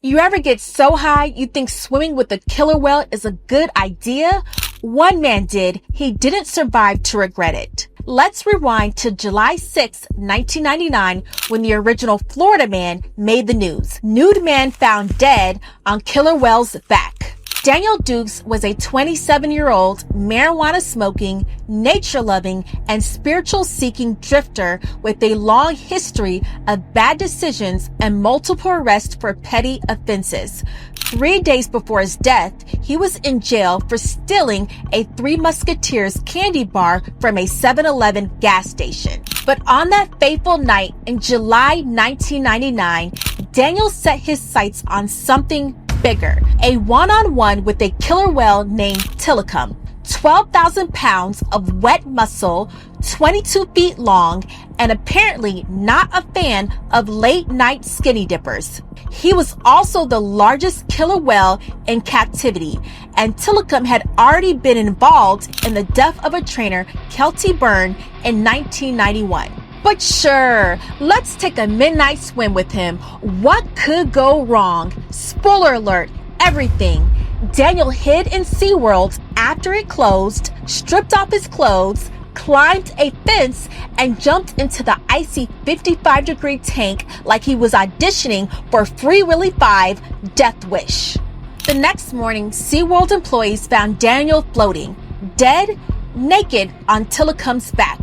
You ever get so high you think swimming with a killer whale is a good idea? One man did. He didn't survive to regret it. Let's rewind to July 6, 1999, when the original Florida man made the news. Nude man found dead on killer whale's back. Daniel Dukes was a 27-year-old marijuana-smoking, nature-loving, and spiritual-seeking drifter with a long history of bad decisions and multiple arrests for petty offenses. 3 days before his death, he was in jail for stealing a Three Musketeers candy bar from a 7-Eleven gas station. But on that fateful night in July 1999, Daniel set his sights on something bigger, a one-on-one with a killer whale named Tilikum. 12,000 pounds of wet muscle, 22 feet long, and apparently not a fan of late-night skinny dippers. He was also the largest killer whale in captivity, and Tilikum had already been involved in the death of a trainer, Kelty Byrne, in 1991. But sure, let's take a midnight swim with him. What could go wrong? Spoiler alert, everything. Daniel hid in SeaWorld after it closed, stripped off his clothes, climbed a fence, and jumped into the icy 55-degree tank like he was auditioning for Free Willy 5 Death Wish. The next morning, SeaWorld employees found Daniel floating, dead, naked on Tilikum's back.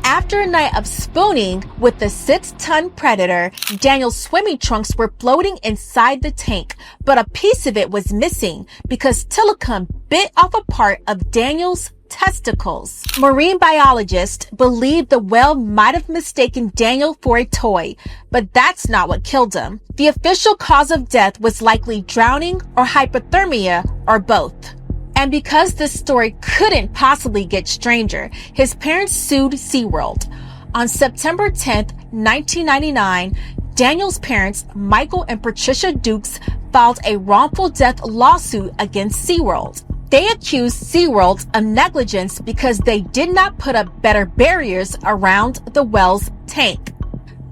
After a night of spooning with the 6-ton predator, Daniel's swimming trunks were floating inside the tank, but a piece of it was missing because Tilikum bit off a part of Daniel's testicles. Marine biologists believe the whale might have mistaken Daniel for a toy, but that's not what killed him. The official cause of death was likely drowning or hypothermia or both. And because this story couldn't possibly get stranger, his parents sued SeaWorld. On September 10th, 1999, Daniel's parents, Michael and Patricia Dukes, filed a wrongful death lawsuit against SeaWorld. They accused SeaWorld of negligence because they did not put up better barriers around the whale's tank.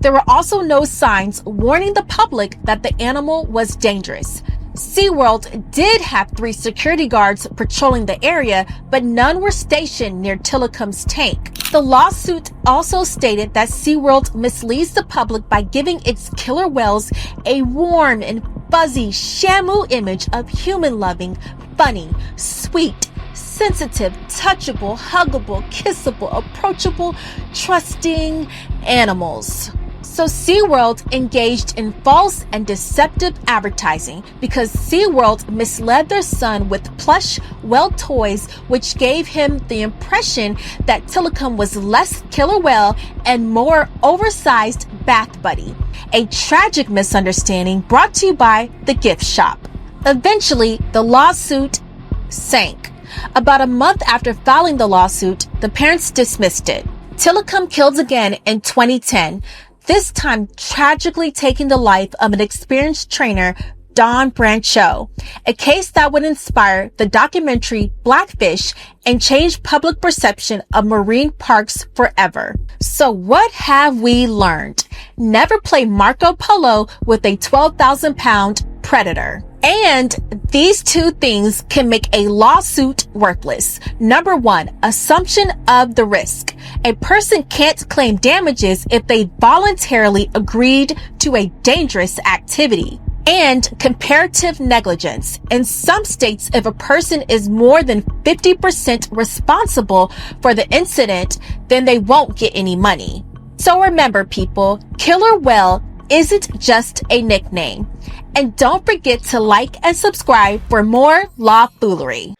There were also no signs warning the public that the animal was dangerous. SeaWorld did have 3 security guards patrolling the area, but none were stationed near Tilikum's tank. The lawsuit also stated that SeaWorld misleads the public by giving its killer whales a warm and fuzzy Shamu image of human-loving, funny, sweet, sensitive, touchable, huggable, kissable, approachable, trusting animals. So SeaWorld engaged in false and deceptive advertising because SeaWorld misled their son with plush whale toys, which gave him the impression that Tilikum was less killer whale and more oversized bath buddy. A tragic misunderstanding brought to you by the gift shop. Eventually, the lawsuit sank. About a month after filing the lawsuit, the parents dismissed it. Tilikum killed again in 2010. This time tragically taking the life of an experienced trainer, Don Brancho, a case that would inspire the documentary Blackfish and change public perception of marine parks forever. So what have we learned? Never play Marco Polo with a 12,000-pound predator. And these 2 things can make a lawsuit worthless. Number 1, assumption of the risk. A person can't claim damages if they voluntarily agreed to a dangerous activity. And comparative negligence. In some states, if a person is more than 50% responsible for the incident, then they won't get any money. So remember, people, killer whale isn't just a nickname. And don't forget to like and subscribe for more law foolery.